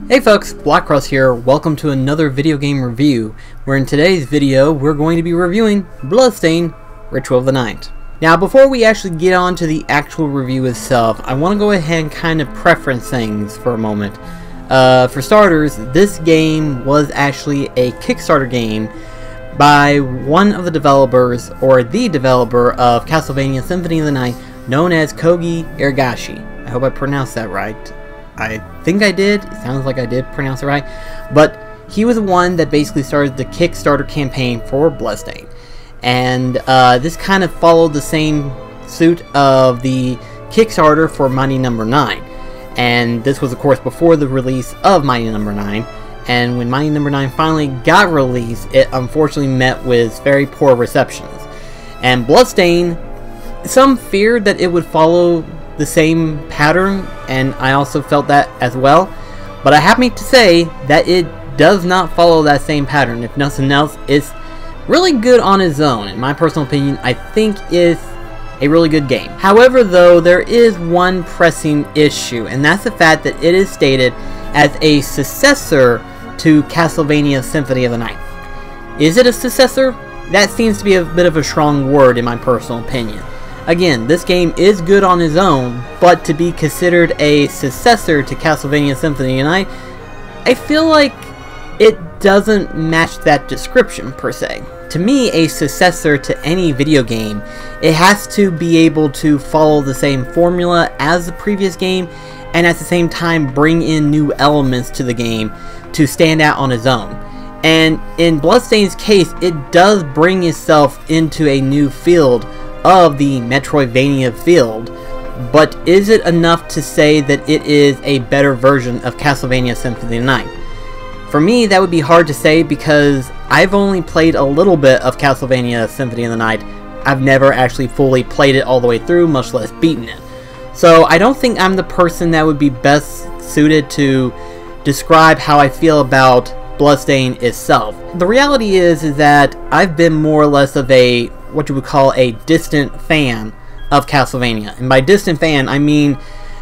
Hey folks, BlackCross here. Welcome to another video game review, where in today's video we're going to be reviewing Bloodstained, Ritual of the Night. Now before we actually get on to the actual review itself, I want to go ahead and kind of preference things for a moment. For starters, this game was actually a Kickstarter game by one of the developers, or the developer of Castlevania Symphony of the Night, known as Koji Igarashi. I hope I pronounced that right. I think I did. It sounds like I did pronounce it right. But he was the one that basically started the Kickstarter campaign for Bloodstained. And this kind of followed the same suit of the Kickstarter for Mighty Number 9. And this was, of course, before the release of Mighty Number 9. And when Mighty Number 9 finally got released, it unfortunately met with very poor receptions. And Bloodstained, some feared that it would follow the same pattern, and I also felt that as well, but I happy to say that it does not follow that same pattern. If nothing else, it's really good on its own. In my personal opinion, I think it's a really good game. However, though, there is one pressing issue, and that's the fact that it is stated as a successor to Castlevania Symphony of the Night. Is it a successor? That seems to be a bit of a strong word in my personal opinion. Again, this game is good on its own, but to be considered a successor to Castlevania Symphony of the Night, I feel like it doesn't match that description per se. To me, a successor to any video game, it has to be able to follow the same formula as the previous game, and at the same time bring in new elements to the game to stand out on its own. And in Bloodstained's case, it does bring itself into a new field of the Metroidvania field, but is it enough to say that it is a better version of Castlevania Symphony of the Night? For me, that would be hard to say because I've only played a little bit of Castlevania Symphony of the Night. I've never actually fully played it all the way through, much less beaten it. So I don't think I'm the person that would be best suited to describe how I feel about Bloodstained itself. The reality is that I've been more or less of a what you would call a distant fan of Castlevania. And by distant fan, I mean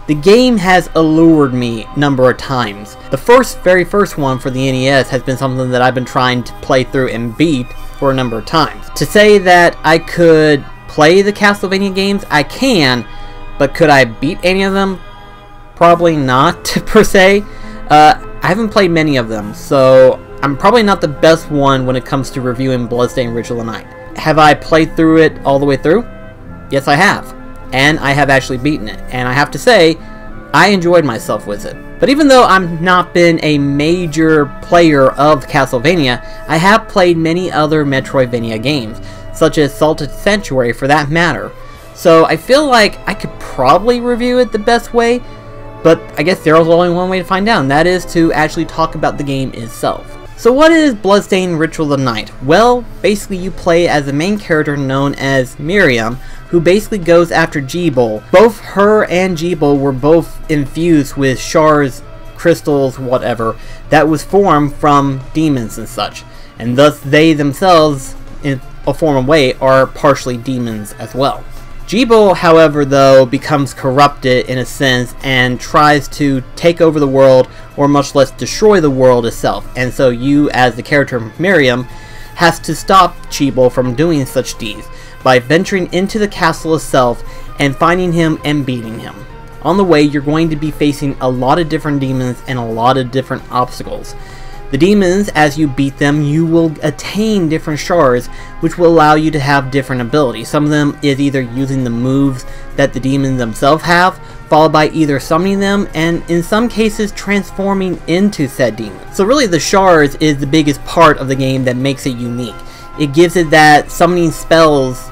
the game has allured me a number of times. The very first one for the NES has been something that I've been trying to play through and beat for a number of times. To say that I could play the Castlevania games, I can, but could I beat any of them? Probably not, per se. I haven't played many of them, so I'm probably not the best one when it comes to reviewing Bloodstained Ritual of the Night. Have I played through it all the way through? Yes, I have. And I have actually beaten it. And I have to say, I enjoyed myself with it. But even though I've not been a major player of Castlevania, I have played many other Metroidvania games, such as Salted Sanctuary for that matter. So I feel like I could probably review it the best way, but I guess there's only one way to find out, and that is to actually talk about the game itself. So what is Bloodstained Ritual of the Night? Well, basically you play as the main character known as Miriam, who basically goes after G-Bowl. Both her and G-Bowl were both infused with shards, crystals, whatever, that was formed from demons and such. And thus they themselves, in a form of way, are partially demons as well. G-Bowl, however, though, becomes corrupted in a sense and tries to take over the world, or much less destroy the world itself. And so you, as the character Miriam, has to stop G-Bowl from doing such deeds by venturing into the castle itself and finding him and beating him. On the way, you're going to be facing a lot of different demons and a lot of different obstacles. The demons, as you beat them, you will attain different shards, which will allow you to have different abilities. Some of them is either using the moves that the demons themselves have, followed by either summoning them, and in some cases transforming into said demons. So really the shards is the biggest part of the game that makes it unique. It gives it that summoning spells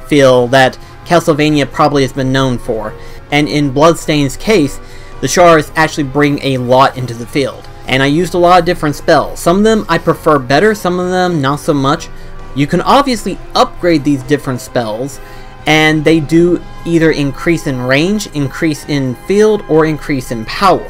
feel that Castlevania probably has been known for. And in Bloodstained's case, the shards actually bring a lot into the field. And I used a lot of different spells. Some of them I prefer better, some of them not so much. You can obviously upgrade these different spells, and they do either increase in range, increase in field, or increase in power.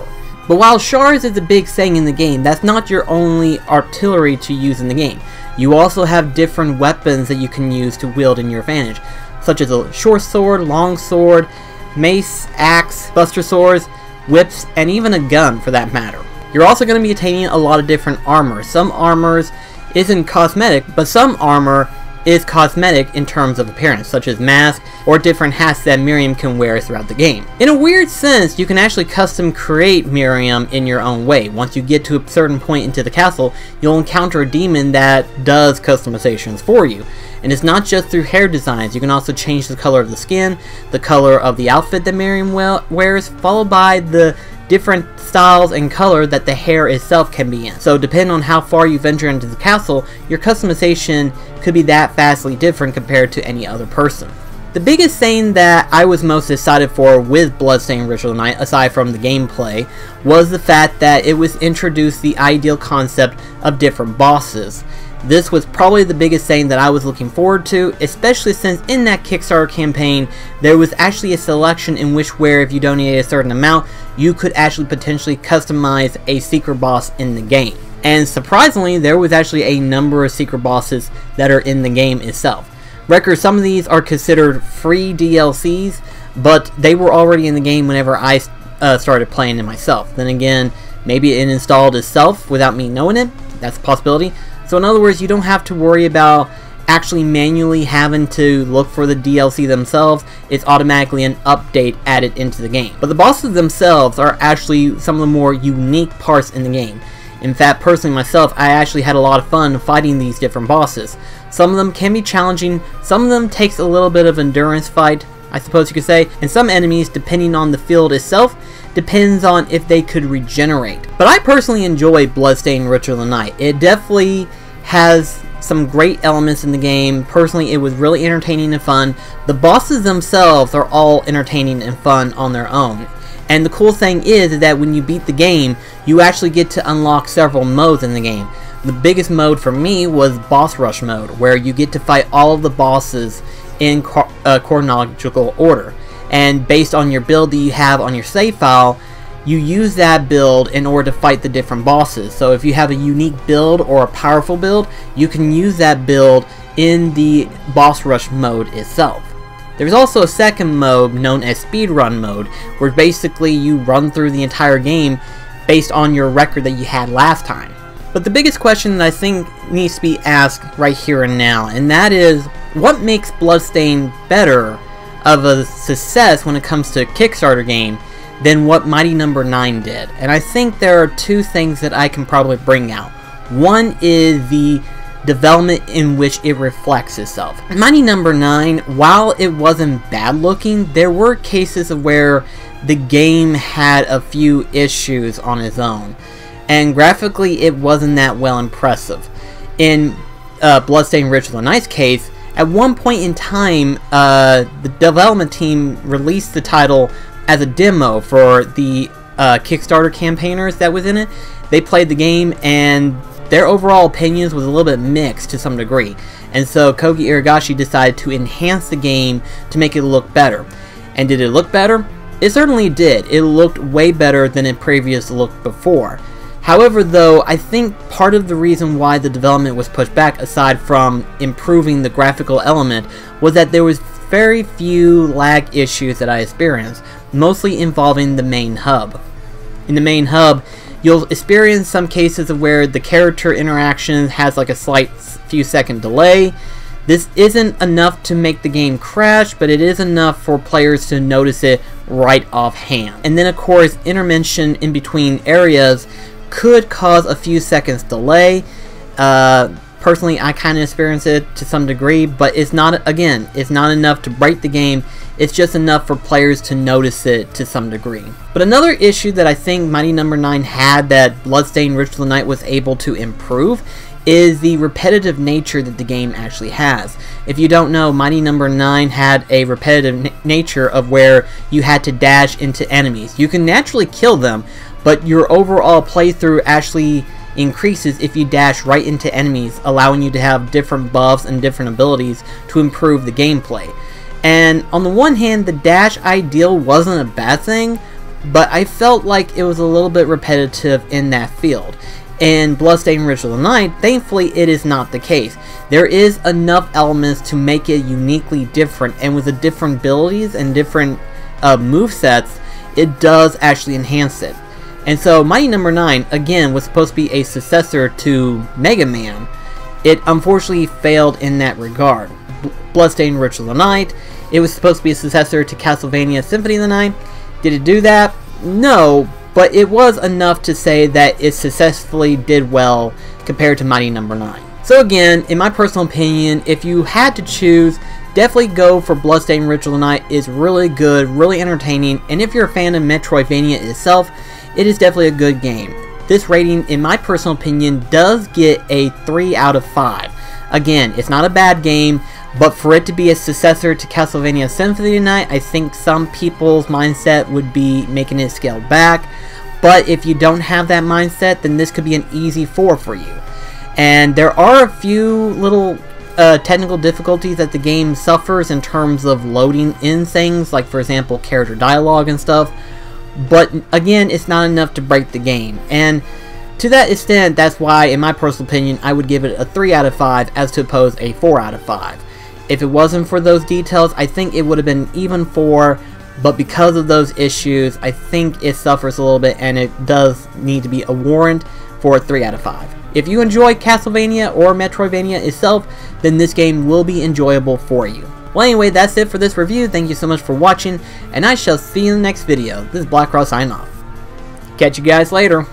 But while shards is a big thing in the game, that's not your only artillery to use in the game. You also have different weapons that you can use to wield in your advantage, such as a short sword, long sword, mace, axe, buster swords, whips, and even a gun for that matter. You're also going to be attaining a lot of different armor. Some armors isn't cosmetic, but some armor is cosmetic in terms of appearance, such as masks or different hats that Miriam can wear throughout the game. In a weird sense, you can actually custom create Miriam in your own way. Once you get to a certain point into the castle, you'll encounter a demon that does customizations for you. And it's not just through hair designs, you can also change the color of the skin, the color of the outfit that Miriam wears, followed by the different styles and color that the hair itself can be in. So depending on how far you venture into the castle, your customization could be that vastly different compared to any other person. The biggest thing that I was most excited for with Bloodstained Ritual of the Night, aside from the gameplay, was the fact that it was introduced the ideal concept of different bosses. This was probably the biggest thing that I was looking forward to, especially since in that Kickstarter campaign there was actually a selection in which where if you donated a certain amount you could actually potentially customize a secret boss in the game. And surprisingly, there was actually a number of secret bosses that are in the game itself. Record, some of these are considered free DLCs, but they were already in the game whenever I started playing it myself. Then again, maybe it installed itself without me knowing it. That's a possibility. So in other words, you don't have to worry about actually manually having to look for the DLC themselves. It's automatically an update added into the game. But the bosses themselves are actually some of the more unique parts in the game. In fact, personally myself, I actually had a lot of fun fighting these different bosses. Some of them can be challenging, some of them takes a little bit of endurance fight, I suppose you could say, and some enemies, depending on the field itself, depends on if they could regenerate. But I personally enjoy Bloodstained Ritual of the Night. It definitely has some great elements in the game. Personally, it was really entertaining and fun. The bosses themselves are all entertaining and fun on their own. And the cool thing is that when you beat the game, you actually get to unlock several modes in the game. The biggest mode for me was Boss Rush mode, where you get to fight all of the bosses in chronological order. And based on your build that you have on your save file, you use that build in order to fight the different bosses. So if you have a unique build or a powerful build, you can use that build in the Boss Rush mode itself. There's also a second mode known as Speedrun mode, where basically you run through the entire game based on your record that you had last time. But the biggest question that I think needs to be asked right here and now, and that is, what makes Bloodstained better of a success when it comes to a Kickstarter game than what Mighty No. 9 did? And I think there are two things that I can probably bring out. One is the development in which it reflects itself. Mighty No. 9, while it wasn't bad looking, there were cases of where the game had a few issues on its own, and graphically it wasn't that well impressive. In Bloodstained Ritual of the Night's case, at one point in time, the development team released the title as a demo for the Kickstarter campaigners that was in it. They played the game and their overall opinions was a little bit mixed to some degree. And so Koji Iragashi decided to enhance the game to make it look better. And did it look better? It certainly did. It looked way better than it previously looked before. However, though, I think part of the reason why the development was pushed back, aside from improving the graphical element, was that there was very few lag issues that I experienced, mostly involving the main hub. In the main hub, you'll experience some cases of where the character interaction has like a slight few second delay. This isn't enough to make the game crash, but it is enough for players to notice it right offhand. And then of course, intervention in between areas could cause a few seconds delay. Personally, I kind of experienced it to some degree, but it's not, again, it's not enough to break the game. It's just enough for players to notice it to some degree. But another issue that I think Mighty No. 9 had that Bloodstained Ritual of the Night was able to improve is the repetitive nature that the game actually has. If you don't know, Mighty No. 9 had a repetitive nature of where you had to dash into enemies. You can naturally kill them, but your overall playthrough actually increases if you dash right into enemies, allowing you to have different buffs and different abilities to improve the gameplay. And on the one hand, the dash ideal wasn't a bad thing, but I felt like it was a little bit repetitive in that field. In Bloodstained Ritual of the Night, thankfully it is not the case. There is enough elements to make it uniquely different, and with the different abilities and different movesets, it does actually enhance it. And so Mighty Number 9, again, was supposed to be a successor to Mega Man. It unfortunately failed in that regard. Bloodstained Ritual of the Night, it was supposed to be a successor to Castlevania Symphony of the Night. Did it do that? No, but it was enough to say that it successfully did well compared to Mighty Number 9. So again, in my personal opinion, if you had to choose, definitely go for Bloodstained Ritual of the Night. It's really good, really entertaining, and if you're a fan of Metroidvania itself, it is definitely a good game. This rating, in my personal opinion, does get a 3 out of 5. Again, it's not a bad game, but for it to be a successor to Castlevania Symphony of the Night, I think some people's mindset would be making it scale back. But if you don't have that mindset, then this could be an easy 4 for you. And there are a few little technical difficulties that the game suffers in terms of loading in things, like for example character dialogue and stuff. But again, it's not enough to break the game. And to that extent, that's why, in my personal opinion, I would give it a 3 out of 5 as to oppose a 4 out of 5. If it wasn't for those details, I think it would have been even 4, but because of those issues, I think it suffers a little bit and it does need to be a warrant for a 3 out of 5. If you enjoy Castlevania or Metroidvania itself, then this game will be enjoyable for you. Well, anyway, that's it for this review. Thank you so much for watching, and I shall see you in the next video. This is BlackCross signing off. Catch you guys later.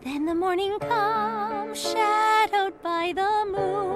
Then the morning comes, shadowed by the moon.